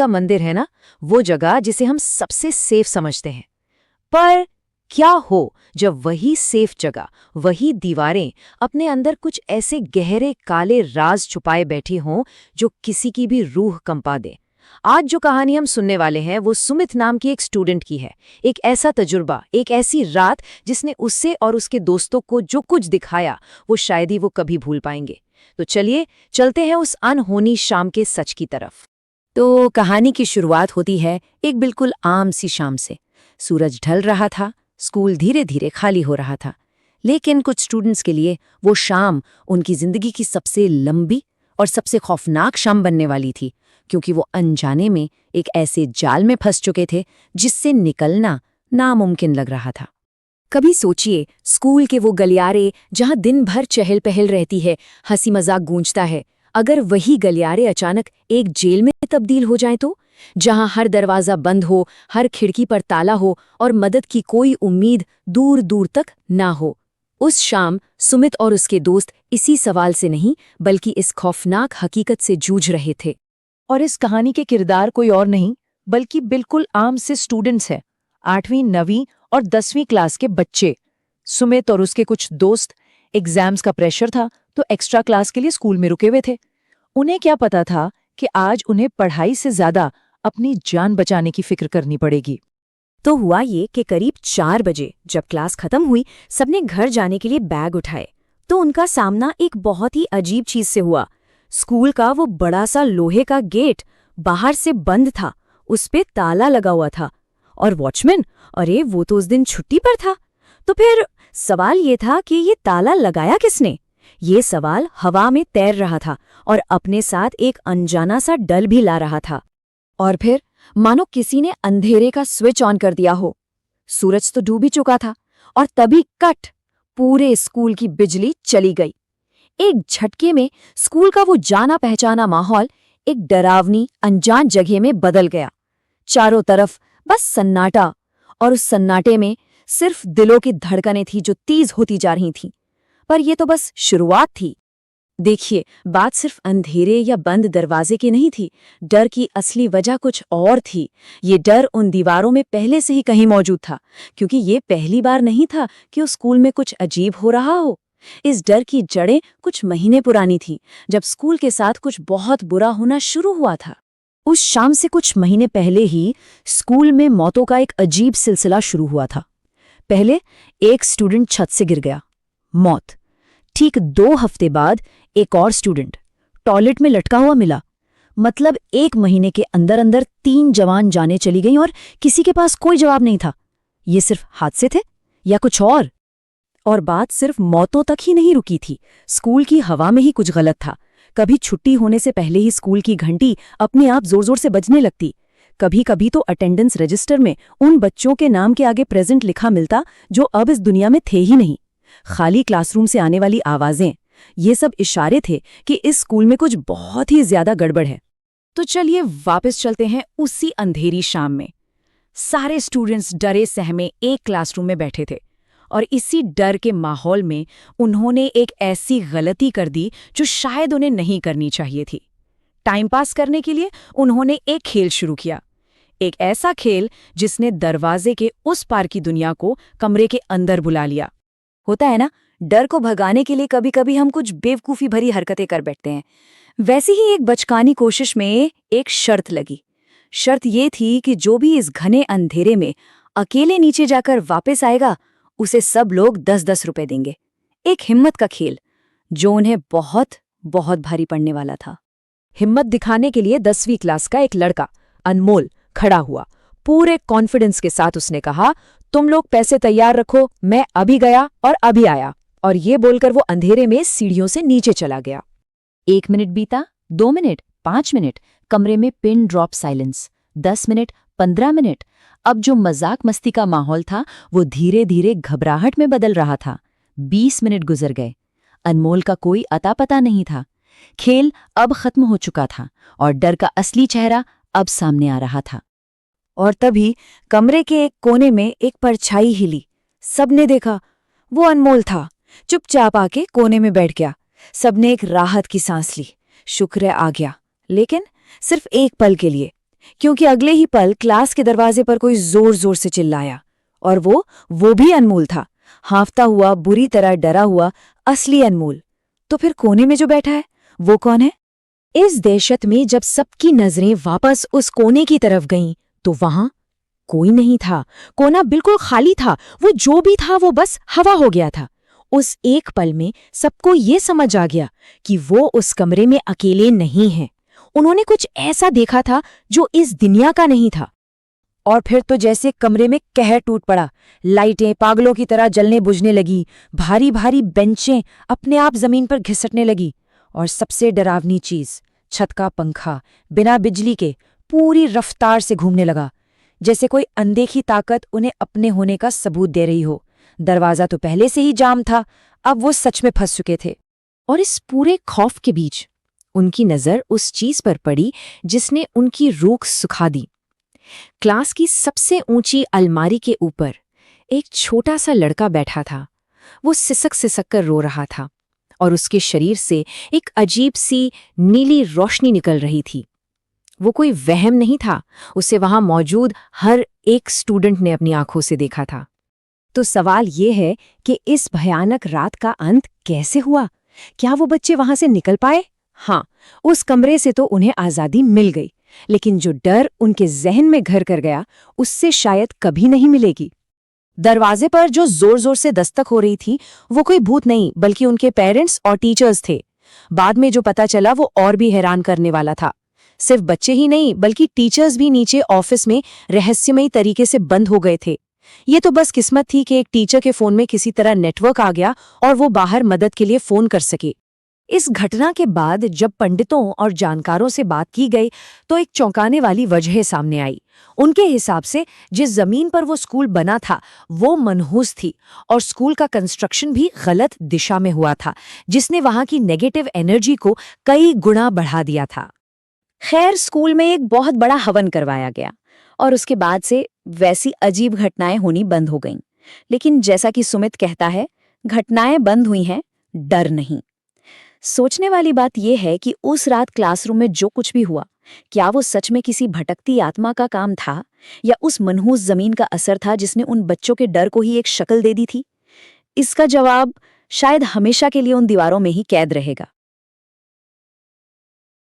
का मंदिर है ना, वो जगह जिसे हम सबसे सेफ समझते हैं। पर क्या हो जब वही सेफ जगह, वही दीवारें अपने अंदर कुछ ऐसे गहरे काले राज छुपाए बैठी हों जो किसी की भी रूह कंपा दे। आज जो कहानी हम सुनने वाले हैं वो सुमित नाम की एक स्टूडेंट की है। एक ऐसा तजुर्बा, एक ऐसी रात जिसने उससे और उसके दोस्तों को जो कुछ दिखाया वो शायद ही वो कभी भूल पाएंगे। तो चलिए चलते हैं उस अनहोनी शाम के सच की तरफ। तो कहानी की शुरुआत होती है एक बिल्कुल आम सी शाम से। सूरज ढल रहा था, स्कूल धीरे धीरे खाली हो रहा था। लेकिन कुछ स्टूडेंट्स के लिए वो शाम उनकी जिंदगी की सबसे लंबी और सबसे खौफनाक शाम बनने वाली थी, क्योंकि वो अनजाने में एक ऐसे जाल में फंस चुके थे जिससे निकलना नामुमकिन लग रहा था। कभी सोचिए, स्कूल के वो गलियारे जहां दिन भर चहल पहल रहती है, हंसी मजाक गूंजता है, अगर वही गलियारे अचानक एक जेल में तब्दील हो जाए तो, जहां हर दरवाजा बंद हो, हर खिड़की पर ताला हो और मदद की कोई उम्मीद दूर दूर तक ना हो। उस शाम सुमित और उसके दोस्त इसी सवाल से नहीं बल्कि इस खौफनाक हकीकत से जूझ रहे थे। और इस कहानी के किरदार कोई और नहीं बल्कि बिल्कुल आम से स्टूडेंट्स हैं। 8वीं, 9वीं और 10वीं क्लास के बच्चे। सुमित और उसके कुछ दोस्त, एग्जाम्स का प्रेशर था तो एक्स्ट्रा क्लास के लिए स्कूल में रुके हुए थे। उन्हें क्या पता था कि आज उन्हें पढ़ाई से ज्यादा अपनी जान बचाने की फिक्र करनी पड़ेगी। तो हुआ ये कि करीब 4 बजे जब क्लास खत्म हुई, सबने घर जाने के लिए बैग उठाए तो उनका सामना एक बहुत ही अजीब चीज से हुआ। स्कूल का वो बड़ा सा लोहे का गेट बाहर से बंद था, उस पे ताला लगा हुआ था और वॉचमैन, अरे वो तो उस दिन छुट्टी पर था। तो फिर सवाल ये था कि ये ताला लगाया किसने? ये सवाल हवा में तैर रहा था और अपने साथ एक अनजाना सा डर भी ला रहा था। और फिर मानो किसी ने अंधेरे का स्विच ऑन कर दिया हो। सूरज तो डूब ही चुका था और तभी कट, पूरे स्कूल की बिजली चली गई। एक झटके में स्कूल का वो जाना पहचाना माहौल एक डरावनी अनजान जगह में बदल गया। चारों तरफ बस सन्नाटा, और उस सन्नाटे में सिर्फ दिलों की धड़कनें थी जो तेज होती जा रही थीं। पर यह तो बस शुरुआत थी। देखिए, बात सिर्फ अंधेरे या बंद दरवाजे की नहीं थी। डर की असली वजह कुछ और थी। ये डर उन दीवारों में पहले से ही कहीं मौजूद था, क्योंकि ये पहली बार नहीं था कि उस स्कूल में कुछ अजीब हो रहा हो। इस डर की जड़ें कुछ महीने पुरानी थीं, जब स्कूल के साथ कुछ बहुत बुरा होना शुरू हुआ था। उस शाम से कुछ महीने पहले ही स्कूल में मौतों का एक अजीब सिलसिला शुरू हुआ था। पहले एक स्टूडेंट छत से गिर गया, मौत। ठीक 2 हफ्ते बाद एक और स्टूडेंट टॉयलेट में लटका हुआ मिला। मतलब 1 महीने के अंदर अंदर 3 जवान जानें चली गईं और किसी के पास कोई जवाब नहीं था। ये सिर्फ हादसे थे या कुछ और? और बात सिर्फ मौतों तक ही नहीं रुकी थी। स्कूल की हवा में ही कुछ गलत था। कभी छुट्टी होने से पहले ही स्कूल की घंटी अपने आप जोर जोर से बजने लगती। कभी कभी तो अटेंडेंस रजिस्टर में उन बच्चों के नाम के आगे प्रेजेंट लिखा मिलता जो अब इस दुनिया में थे ही नहीं। खाली क्लासरूम से आने वाली आवाजें, ये सब इशारे थे कि इस स्कूल में कुछ बहुत ही ज्यादा गड़बड़ है। तो चलिए वापस चलते हैं उसी अंधेरी शाम में। सारे स्टूडेंट्स डरे सहमे एक क्लासरूम में बैठे थे और इसी डर के माहौल में उन्होंने एक ऐसी गलती कर दी जो शायद उन्हें नहीं करनी चाहिए थी। टाइम पास करने के लिए उन्होंने एक खेल शुरू किया। एक ऐसा खेल जिसने दरवाजे के उस पार की दुनिया को कमरे के अंदर बुला लिया। होता है ना, डर को भगाने के लिए कभी कभी हम कुछ बेवकूफ़ी भरी हरकतें कर बैठते हैं। वैसी ही एक बचकानी कोशिश में एक शर्त लगी। शर्त ये थी कि जो भी इस घने अंधेरे में अकेले नीचे जाकर वापस आएगा, उसे सब लोग 10-10 रुपए देंगे। एक हिम्मत का खेल जो उन्हें बहुत बहुत भारी पड़ने वाला था। हिम्मत दिखाने के लिए 10वीं क्लास का एक लड़का अनमोल खड़ा हुआ। पूरे कॉन्फिडेंस के साथ उसने कहा, तुम लोग पैसे तैयार रखो, मैं अभी गया और अभी आया। और ये बोलकर वो अंधेरे में सीढ़ियों से नीचे चला गया। 1 मिनट बीता, 2 मिनट, 5 मिनट, कमरे में pin drop silence. 10 minute, 15 minute. अब जो मजाक मस्ती का माहौल था वो धीरे धीरे घबराहट में बदल रहा था। 20 मिनट गुजर गए। अनमोल का कोई अता पता नहीं था। खेल अब खत्म हो चुका था और डर का असली चेहरा अब सामने आ रहा था। और तभी कमरे के एक कोने में एक परछाई हिली। सबने देखा, वो अनमोल था। चुपचाप आके कोने में बैठ गया। सबने एक राहत की सांस ली। शुक्र है आ गया, लेकिन सिर्फ एक पल के लिए। क्योंकि अगले ही पल क्लास के दरवाजे पर कोई जोर जोर से चिल्लाया, और वो भी अनमोल था, हांफता हुआ, बुरी तरह डरा हुआ, असली अनमोल। तो फिर कोने में जो बैठा है, वो कौन है? इस दहशत में जब सबकी नजरें वापस उस कोने की तरफ गईं, तो वहां कोई नहीं था। कोना बिल्कुल खाली था। वो जो भी था वो बस हवा हो गया था। उस एक पल में सबको ये समझ आ गया कि वो उस कमरे में अकेले नहीं हैं। उन्होंने कुछ ऐसा देखा था जो इस दुनिया का नहीं था। और फिर तो जैसे कमरे में कहर टूट पड़ा। लाइटें पागलों की तरह जलने बुझने लगी, भारी भारी बेंचें अपने आप जमीन पर घिसटने लगी, और सबसे डरावनी चीज, छत का पंखा बिना बिजली के पूरी रफ्तार से घूमने लगा, जैसे कोई अनदेखी ताकत उन्हें अपने होने का सबूत दे रही हो। दरवाजा तो पहले से ही जाम था, अब वो सच में फंस चुके थे। और इस पूरे खौफ के बीच उनकी नजर उस चीज पर पड़ी जिसने उनकी रूख सुखा दी। क्लास की सबसे ऊंची अलमारी के ऊपर एक छोटा सा लड़का बैठा था। वो सिसक सिसक कर रो रहा था, और उसके शरीर से एक अजीब सी नीली रोशनी निकल रही थी। वो कोई वहम नहीं था, उसे वहां मौजूद हर एक स्टूडेंट ने अपनी आंखों से देखा था। तो सवाल ये है कि इस भयानक रात का अंत कैसे हुआ? क्या वो बच्चे वहां से निकल पाए? हाँ, उस कमरे से तो उन्हें आजादी मिल गई, लेकिन जो डर उनके जहन में घर कर गया, उससे शायद कभी नहीं मिलेगी। दरवाजे पर जो जोर जोर से दस्तक हो रही थी, वो कोई भूत नहीं बल्कि उनके पेरेंट्स और टीचर्स थे। बाद में जो पता चला वो और भी हैरान करने वाला था। सिर्फ बच्चे ही नहीं बल्कि टीचर्स भी नीचे ऑफिस में रहस्यमयी तरीके से बंद हो गए थे। ये तो बस किस्मत थी कि एक टीचर के फोन में किसी तरह नेटवर्क आ गया और वो बाहर मदद के लिए फोन कर सके। इस घटना के बाद जब पंडितों और जानकारों से बात की गई तो एक चौंकाने वाली वजह सामने आई। उनके हिसाब से जिस जमीन पर वो स्कूल बना था वो मनहूस थी, और स्कूल का कंस्ट्रक्शन भी गलत दिशा में हुआ था, जिसने वहां की नेगेटिव एनर्जी को कई गुना बढ़ा दिया था। खैर, स्कूल में एक बहुत बड़ा हवन करवाया गया और उसके बाद से वैसी अजीब घटनाएं होनी बंद हो गईं। लेकिन जैसा कि सुमित कहता है, घटनाएं बंद हुई हैं, डर नहीं। सोचने वाली बात यह है कि उस रात क्लासरूम में जो कुछ भी हुआ, क्या वो सच में किसी भटकती आत्मा का काम था, या उस मनहूस जमीन का असर था जिसने उन बच्चों के डर को ही एक शक्ल दे दी थी? इसका जवाब शायद हमेशा के लिए उन दीवारों में ही कैद रहेगा।